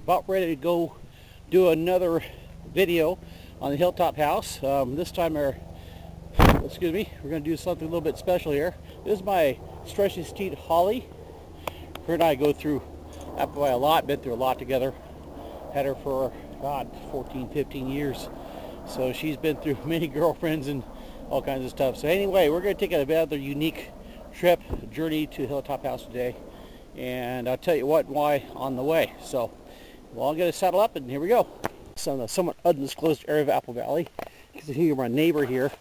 about ready to go do another video on the Hilltop house. This time we're going to do something a little bit special here. This is my stretchy steed Holly. Her and I go through Apple Valley a lot, been through a lot together. Had her for, God, 14, 15 years. So she's been through many girlfriends and all kinds of stuff. So anyway, we're going to take another unique trip, journey to Hilltop house today. And I'll tell you what and why on the way. So we're all going to saddle up and here we go. It's on a somewhat undisclosed area of Apple Valley. You can see my neighbor here.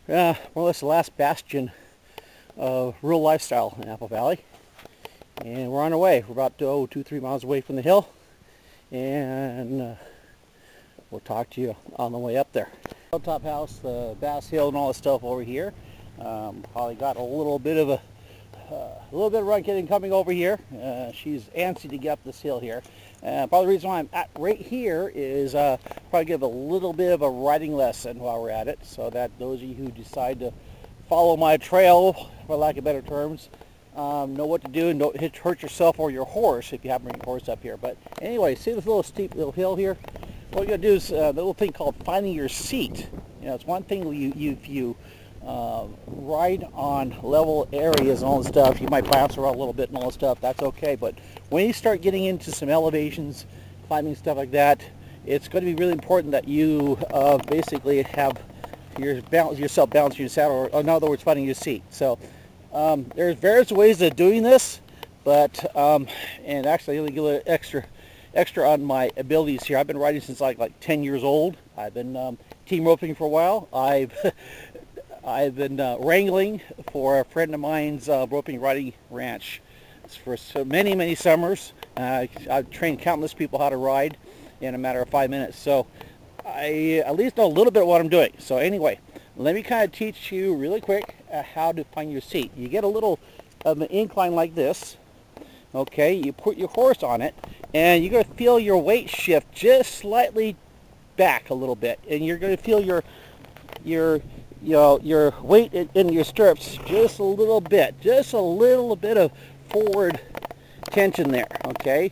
More or less the last bastion of rural lifestyle in Apple Valley. And we're on our way. We're about 2-3 miles away from the hill. And we'll talk to you on the way up there. Hilltop house, the Bass Hill and all this stuff over here. Holly got a little bit of run getting coming over here. She's antsy to get up this hill here. Probably the reason why I'm at right here is probably give a little bit of a riding lesson while we're at it, so that those of you who decide to follow my trail, for lack of better terms, know what to do and don't hurt yourself or your horse if you happen to bring a horse up here. But anyway, see this little steep little hill here? What you gotta do is the little thing called finding your seat. You know, it's one thing if you ride on level areas and all this stuff, you might bounce around a little bit and all this stuff, that's okay. But when you start getting into some elevations, climbing stuff like that, it's going to be really important that you basically have yourself balancing your saddle, or in other words, finding your seat. So there's various ways of doing this, but and actually I'm going to give a little extra on my abilities here. I've been riding since like 10 years old. I've been team roping for a while. I've been wrangling for a friend of mine's roping riding ranch for so many summers. I've trained countless people how to ride in a matter of 5 minutes. So I at least know a little bit of what I'm doing. So anyway, let me kind of teach you really quick how to find your seat. You get a little of an incline like this. Okay, you put your horse on it, and you're going to feel your weight shift just slightly back a little bit, and you're going to feel your weight in your stirrups just a little bit of forward tension there. Okay.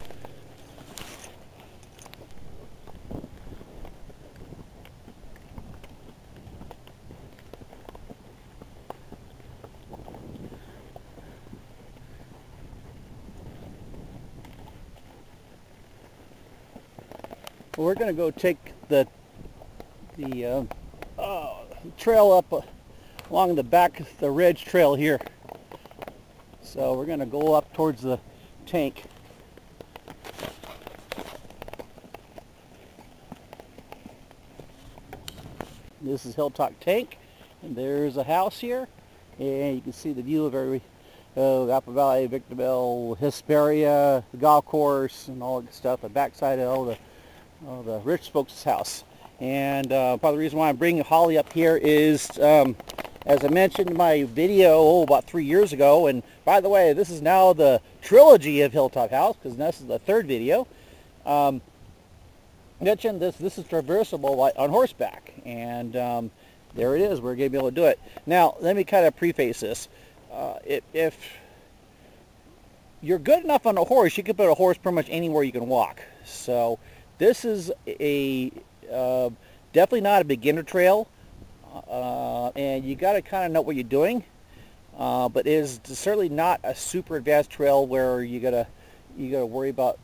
We're going to go take the trail up along the back of the ridge trail here. So we're going to go up towards the tank. This is Hilltop Tank, and there's a house here, and you can see the view of Apple Valley, Victorville, Hesperia, the golf course, and all that stuff. The backside of all the rich folks' house. And probably the reason why I'm bringing Holly up here is, as I mentioned in my video about 3 years ago, and by the way, this is now the trilogy of Hilltop house, because this is the third video. Mentioned this is traversable on horseback, and there it is. We're going to be able to do it. Now, let me kind of preface this. If you're good enough on a horse, you can put a horse pretty much anywhere you can walk. So this is a definitely not a beginner trail, and you got to kind of know what you're doing. But it is certainly not a super advanced trail where you gotta worry about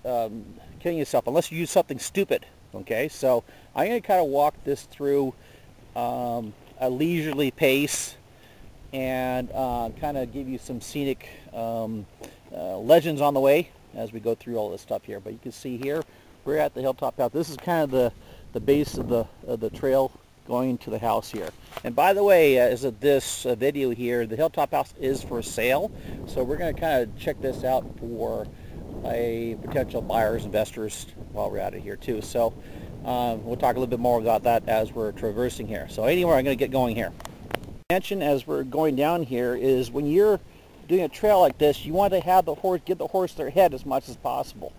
killing yourself unless you use something stupid. Okay, so I'm gonna kind of walk this through a leisurely pace and kind of give you some scenic legends on the way as we go through all this stuff here. But you can see here we're at the Hilltop house. This is kind of the base of the trail going to the house here. And by the way, as of this video here, the Hilltop house is for sale. So we're going to kind of check this out for potential buyers, investors while we're at it here too. So we'll talk a little bit more about that as we're traversing here. So anyway, I'm going to get going here. Mention as we're going down here is when you're doing a trail like this, you want to have the horse, give the horse their head as much as possible.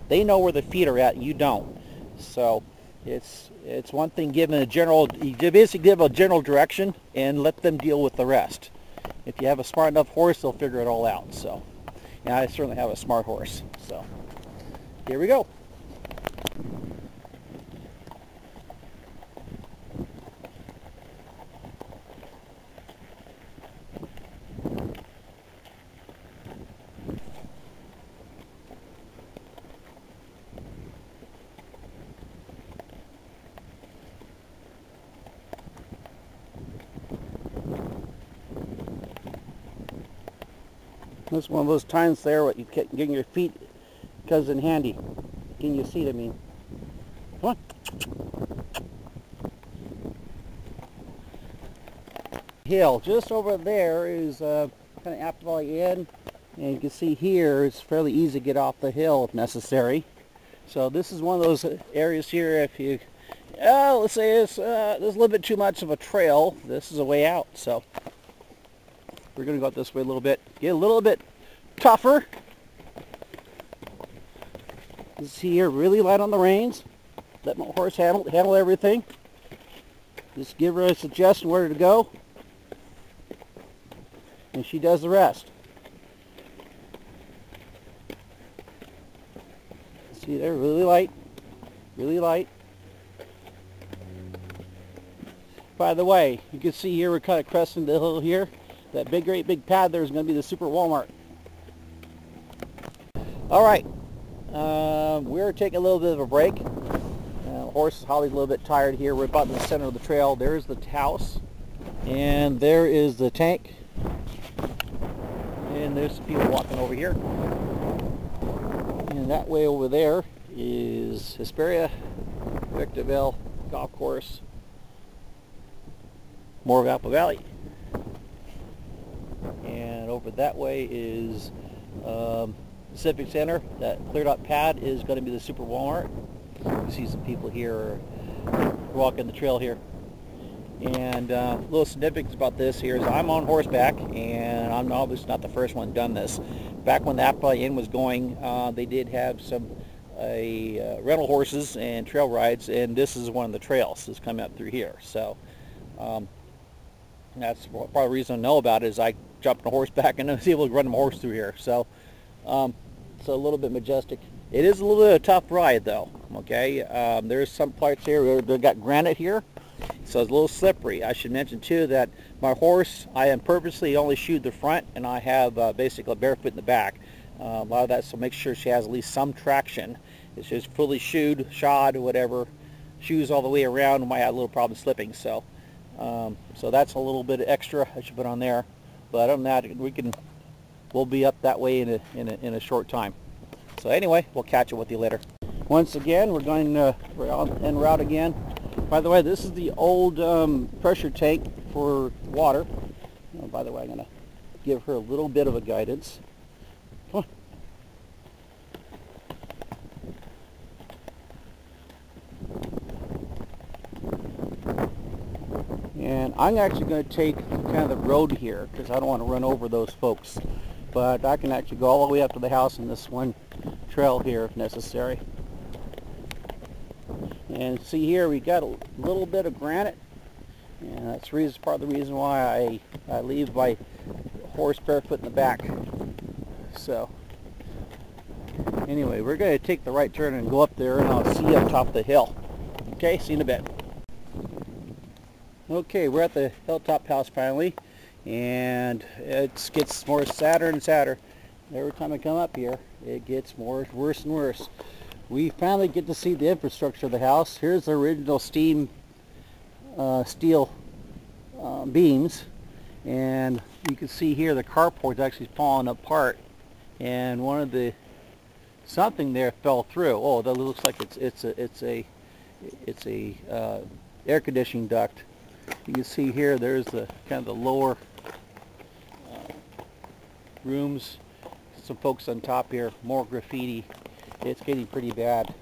They know where the feet are at, and you don't. So it's one thing giving a general, you basically give a general direction and let them deal with the rest. If you have a smart enough horse, they'll figure it all out. So, and I certainly have a smart horse. So, here we go. This is one of those times there what you get getting your feet comes in handy. Getting your seat, I mean. Come on. Hill just over there is kind of Apple Valley Inn, and you can see here it's fairly easy to get off the hill if necessary. So this is one of those areas here. If you, let's say there's a little bit too much of a trail, this is a way out. So we're going to go out this way a little bit, get a little bit tougher. You see here, really light on the reins. Let my horse handle everything. Just give her a suggestion where to go, and she does the rest. See there, really light, really light. By the way, you can see here we're kind of cresting the hill here. That great big pad there is going to be the Super Walmart. All right, we're taking a little bit of a break. Horse Holly's a little bit tired here. We're about in the center of the trail. There's the house, and there is the tank, and there's some people walking over here. And that way over there is Hesperia, Victorville Golf Course, more of Apple Valley. And over that way is Civic Center. That cleared up pad is going to be the Super Walmart. You see some people here walking the trail here. And a little significance about this here is I'm on horseback, and I'm obviously not the first one done this. Back when the Apple Valley Inn was going, they did have some rental horses and trail rides, and this is one of the trails that's coming up through here. So that's part of the reason I know about it is I jumped on horseback and I was able to run my horse through here. So it's a little bit majestic. It is a little bit of a tough ride though. Okay, there's some parts here where they've got granite here, so it's a little slippery. I should mention too that my horse, I am purposely only shoed the front, and I have basically a barefoot in the back. A lot of that, so make sure she has at least some traction. It's just fully shod, whatever, shoes all the way around. We might have a little problem slipping. So so that's a little bit extra I should put on there. But other than that, we'll be up that way in a short time. So anyway, we'll catch up with you later. Once again, we're en route again. By the way, this is the old pressure tank for water. Oh, by the way, I'm going to give her a little bit of a guidance. Come on. And I'm actually going to take kind of the road here because I don't want to run over those folks. But I can actually go all the way up to the house in this one trail here if necessary. And see here we got a little bit of granite, and that's part of the reason why I leave my horse barefoot in the back. So anyway, we're going to take the right turn and go up there, and I'll see you up top of the hill. Okay, see you in a bit. Okay, we're at the Hilltop house finally, and it gets more sadder and sadder. Every time I come up here, it gets worse and worse. We finally get to see the infrastructure of the house. Here's the original steel beams, and you can see here the carport's actually falling apart, and one of something there fell through. Oh, that looks like it's a air conditioning duct. You can see here there's the kind of the lower rooms. Some folks on top here, more graffiti. It's getting pretty bad.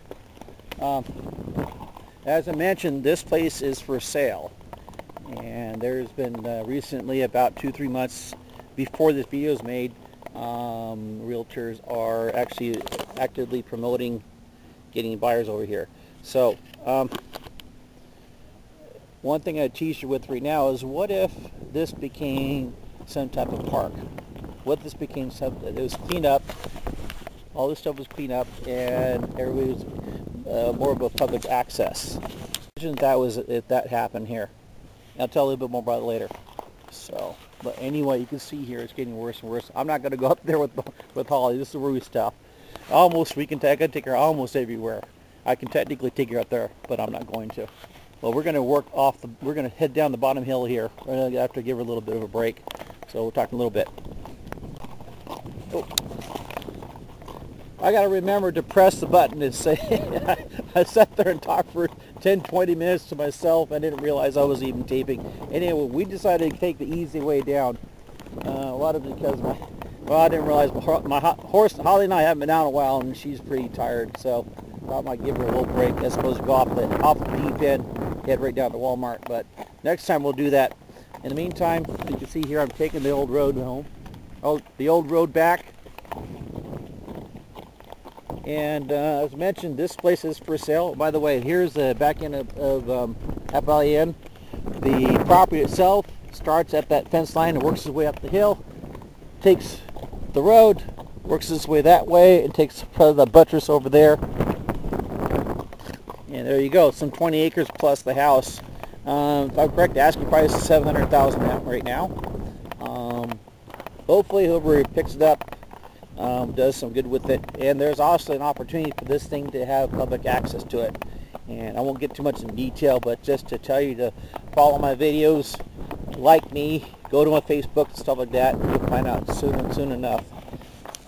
As I mentioned, this place is for sale, and there's been recently, about 2-3 months before this video is made, realtors are actually actively promoting getting buyers over here. So one thing I'd tease you with right now is, what if this became some type of park? What if this became something that was cleaned up, all this stuff was cleaned up, and everybody was more of a public access. Imagine if that happened here. I'll tell you a little bit more about it later. So, but anyway, you can see here it's getting worse and worse. I'm not going to go up there with Holly. This is where we stop. I can take her almost everywhere. I can technically take her up there, but I'm not going to. Well, we're going to we're going to head down the bottom hill here. We're going to have to give her a little bit of a break. So we'll talk in a little bit. Oh. I got to remember to press the button and say, I sat there and talked for 10-20 minutes to myself. I didn't realize I was even taping. Anyway, we decided to take the easy way down. A lot of it because I didn't realize my horse, Holly and I haven't been down in a while, and she's pretty tired. So I thought I might give her a little break as opposed to go off the deep end, head right down to Walmart. But next time we'll do that. In the meantime, you can see here I'm taking the old road home. Oh, the old road back. And as mentioned, this place is for sale. By the way, here's the back end of Apple Valley Inn. The property itself starts at that fence line and works its way up the hill, takes the road, works its way that way, and takes the buttress over there. And there you go, some 20 acres plus the house. If I'm correct, the asking price is $700,000 right now. Hopefully whoever picks it up does some good with it, and there's also an opportunity for this thing to have public access to it. And I won't get too much in detail, but just to tell you to follow my videos, like me, go to my Facebook and stuff like that, and you'll find out soon enough.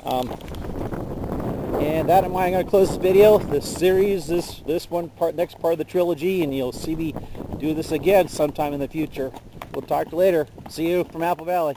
And that in mind, I'm going to close this video, this series, this next part of the trilogy, and you'll see me do this again sometime in the future. We'll talk to you later. See you from Apple Valley.